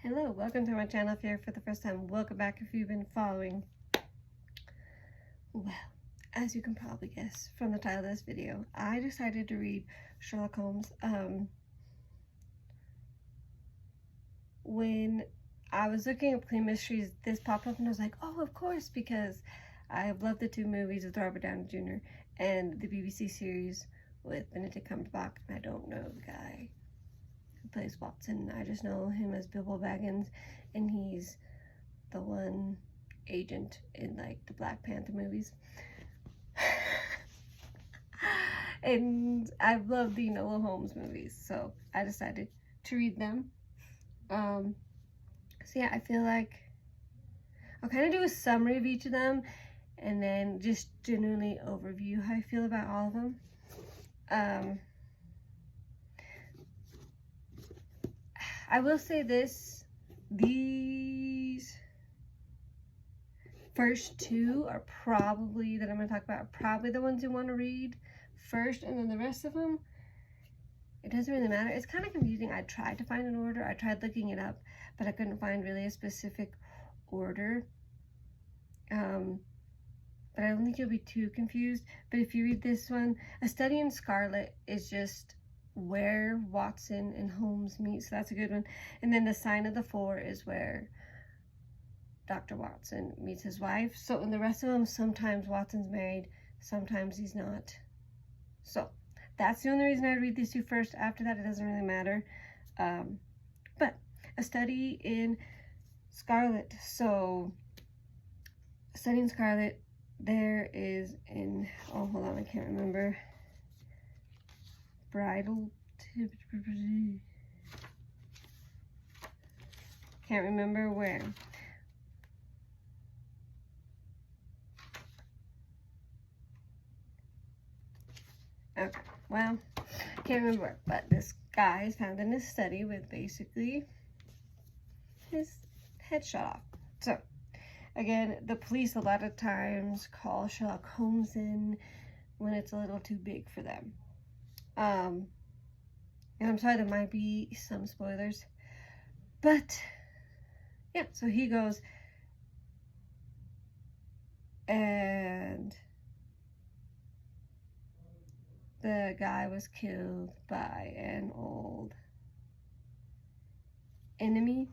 Hello, welcome to my channel. If you're here for the first time, welcome back if you've been following. Well, as you can probably guess from the title of this video, I decided to read Sherlock Holmes. When I was looking up clean mysteries, this popped up and I was like, oh, of course, because I love the two movies with Robert Downey Jr. and the BBC series with Benedict Cumberbatch. I don't know the guy who plays Watson. I just know him as Bilbo Baggins, and he's the one agent in like the Black Panther movies. And I've loved the Enola Holmes movies, so I decided to read them. So yeah, I feel like I'll kind of do a summary of each of them and then just generally overview how I feel about all of them. I will say this, these first two are probably, that I'm going to talk about, are probably the ones you want to read first, and then the rest of them, it doesn't really matter. It's kind of confusing. I tried to find an order. I tried looking it up, but I couldn't find really a specific order. But I don't think you'll be too confused. But if you read this one, A Study in Scarlet is just where Watson and Holmes meet, so that's a good one. And then The Sign of the Four is where Dr. Watson meets his wife. So in the rest of them, sometimes Watson's married, sometimes he's not. So that's the only reason I read these two first. After that, it doesn't really matter. But A Study in Scarlet. So A Study in Scarlet, there is in, oh, hold on, I can't remember. Can't remember where. Okay, well, can't remember where, but this guy is found in his study with basically his head shot off. So, again, the police a lot of times call Sherlock Holmes in when it's a little too big for them. And I'm sorry, there might be some spoilers, but yeah, so he goes, and the guy was killed by an old enemy.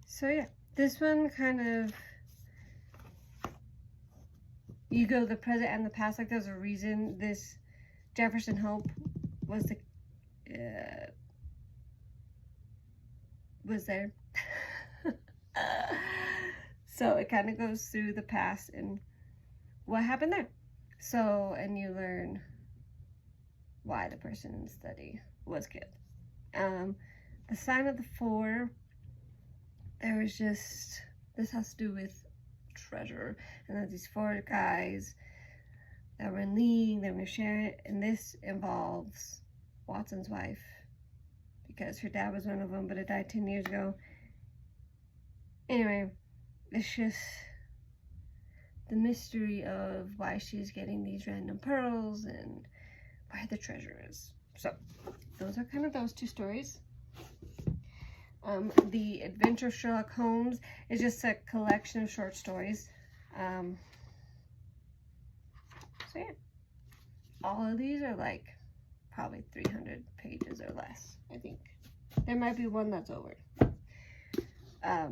So yeah, this one kind of, you go the present and the past, like there's a reason this Jefferson Hope was the was there. So it kind of goes through the past and what happened there. So, and you learn why the person in the study was killed. The Sign of the Four, there was just, this has to do with treasure, and there's these four guys that were in league, they were gonna share it, and this involves Watson's wife, because her dad was one of them, but it died 10 years ago. Anyway, it's just the mystery of why she's getting these random pearls and where the treasure is. So those are kind of those two stories. The Adventure of Sherlock Holmes is just a collection of short stories. So yeah, all of these are like probably 300 pages or less, I think. There might be one that's over. Yeah,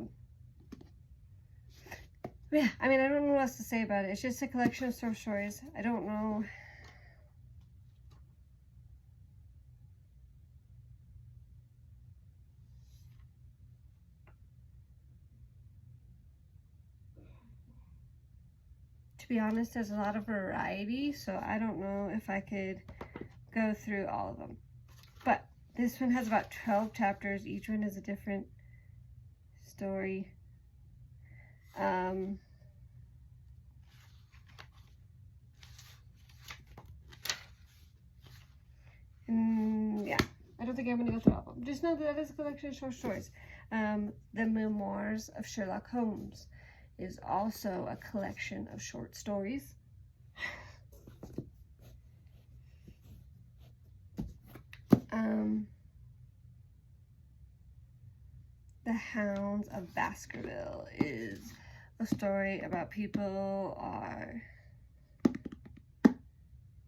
I mean, I don't know what else to say about it. It's just a collection of short stories. I don't know. To be honest, there's a lot of variety, so I don't know if I could go through all of them. But this one has about 12 chapters. Each one is a different story. And yeah, I don't don't think I'm going to go through all of them. Just know that is a collection of short stories. The Memoirs of Sherlock Holmes is also a collection of short stories. The Hounds of Baskerville is a story about people are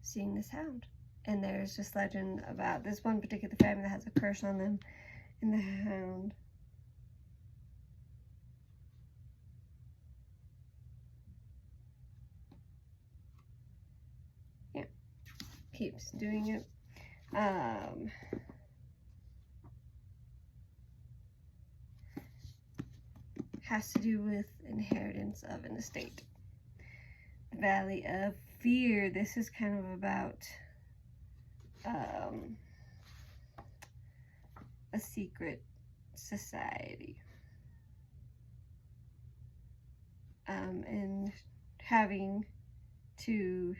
seeing this hound. And there's just legend about this one particular family that has a curse on them. And the hound keeps doing it. Has to do with inheritance of an estate. Valley of Fear. This is kind of about a secret society. And having to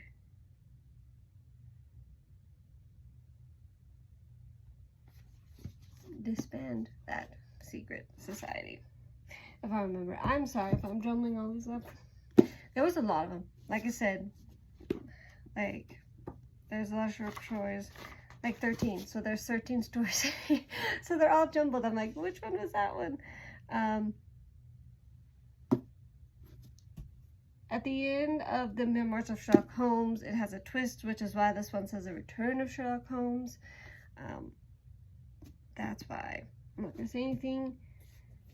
disband that secret society. If I remember. I'm sorry if I'm jumbling all these up. There was a lot of them. Like I said, like, there's a lot of short stories. Like 13. So there's 13 stories. So they're all jumbled. I'm like, which one was that one? At the end of the Memoirs of Sherlock Holmes, it has a twist, which is why this one says The Return of Sherlock Holmes. That's why I'm not going to say anything.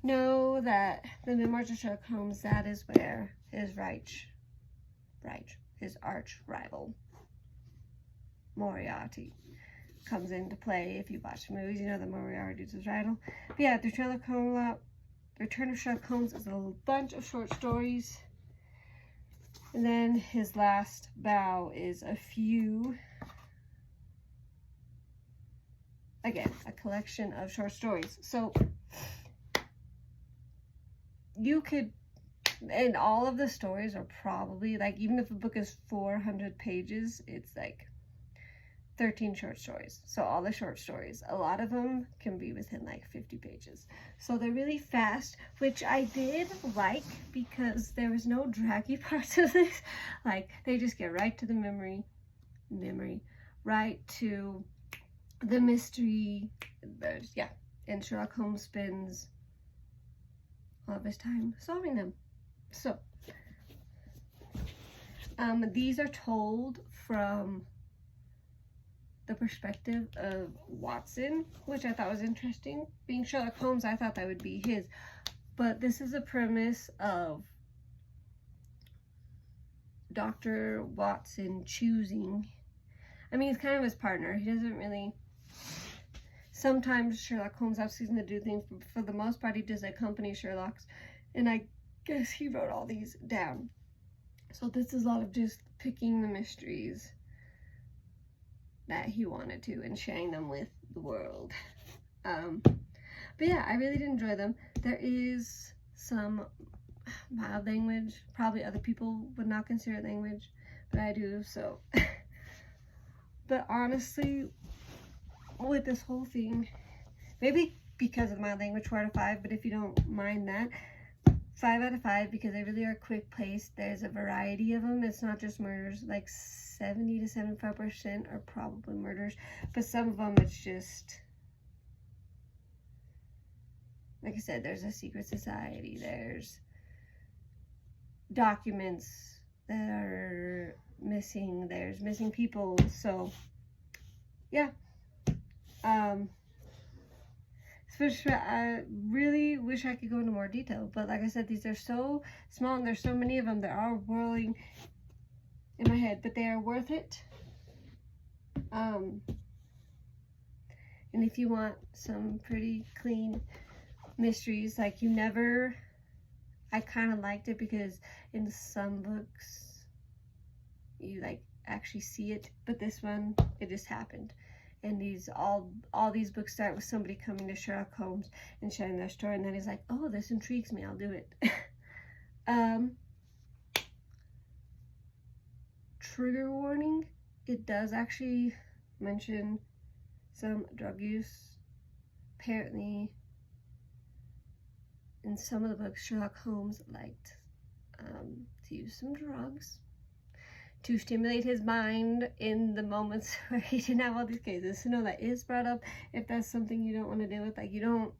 Know that the Memoirs of Sherlock Holmes, that is where his his arch rival, Moriarty, comes into play. If you watch the movies, you know that Moriarty is his rival. But yeah, The Return of Sherlock Holmes is a bunch of short stories. And then his last bow is a few, again, a collection of short stories. So you could, and all of the stories are probably, like, even if a book is 400 pages, it's like 13 short stories. So all the short stories, a lot of them can be within like 50 pages. So they're really fast, which I did like because there was no draggy parts of this. Like, they just get right to the memory, right to the mystery. There's, yeah, and Sherlock Holmes spends all of his time solving them. So these are told from the perspective of Watson, which I thought was interesting. Being Sherlock Holmes, I thought that would be his. But this is a premise of Dr. Watson choosing. I mean, he's kind of his partner. He doesn't really. Sometimes Sherlock Holmes has to do things, but for the most part, he does accompany Sherlock's. And I guess he wrote all these down. So this is a lot of just picking the mysteries that he wanted to and sharing them with the world. But yeah, I really did enjoy them. There is some mild language. Probably other people would not consider it language, but I do, so. But honestly, with this whole thing, maybe because of my language, 4 out of 5, but if you don't mind that, 5 out of 5, because they really are quick paced. There's a variety of them. It's not just murders. Like 70 to 75% are probably murders, but some of them it's just, like I said, there's a secret society. There's documents that are missing. There's missing people. So yeah. I really wish I could go into more detail, but like I said, these are so small and there's so many of them that are whirling in my head, but they are worth it. And if you want some pretty clean mysteries, like I kind of liked it because in some books you like actually see it, but this one, it just happened. And all these books start with somebody coming to Sherlock Holmes and sharing their story, and then he's like, oh, this intrigues me, I'll do it. Trigger warning, it does actually mention some drug use. Apparently, in some of the books, Sherlock Holmes liked to use some drugs to stimulate his mind in the moments where he didn't have all these cases. So no, that is brought up if that's something you don't want to deal with. Like, you don't,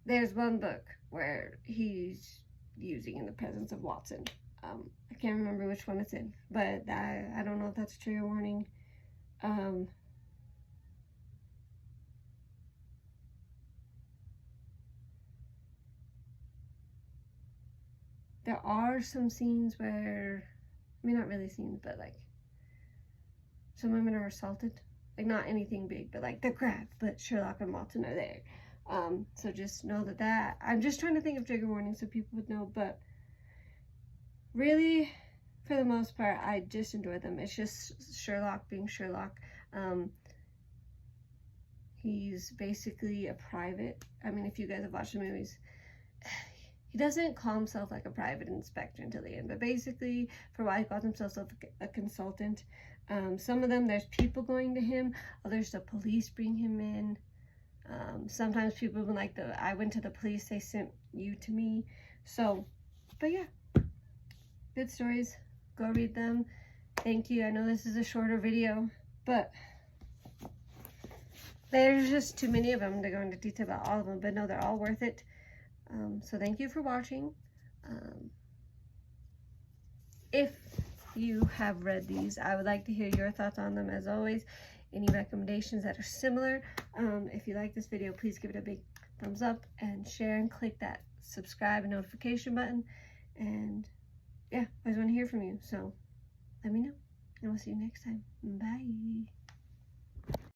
there's one book where he's using in the presence of Watson. I can't remember which one it's in, but I don't know if that's a trigger warning. There are some scenes where, I mean, not really scenes, but like some women are assaulted. Like, not anything big, but like they're grabbed, but Sherlock and Watson are there. So just know that I'm just trying to think of trigger warnings so people would know, but really, for the most part, I just enjoy them. It's just Sherlock being Sherlock. He's basically a private. I mean, if you guys have watched the movies, he doesn't call himself like a private inspector until the end, but basically for a while he calls himself a consultant. Some of them, there's people going to him, others the police bring him in. Sometimes people have been like, I went to the police, they sent you to me. So, but yeah, good stories, go read them. Thank you. I know this is a shorter video, but there's just too many of them to go into detail about all of them, but no, they're all worth it. So thank you for watching. If you have read these, I would like to hear your thoughts on them. As always, any recommendations that are similar. If you like this video, please give it a big thumbs up and share and click that subscribe and notification button. And yeah, I always want to hear from you, so let me know, and we'll see you next time. Bye.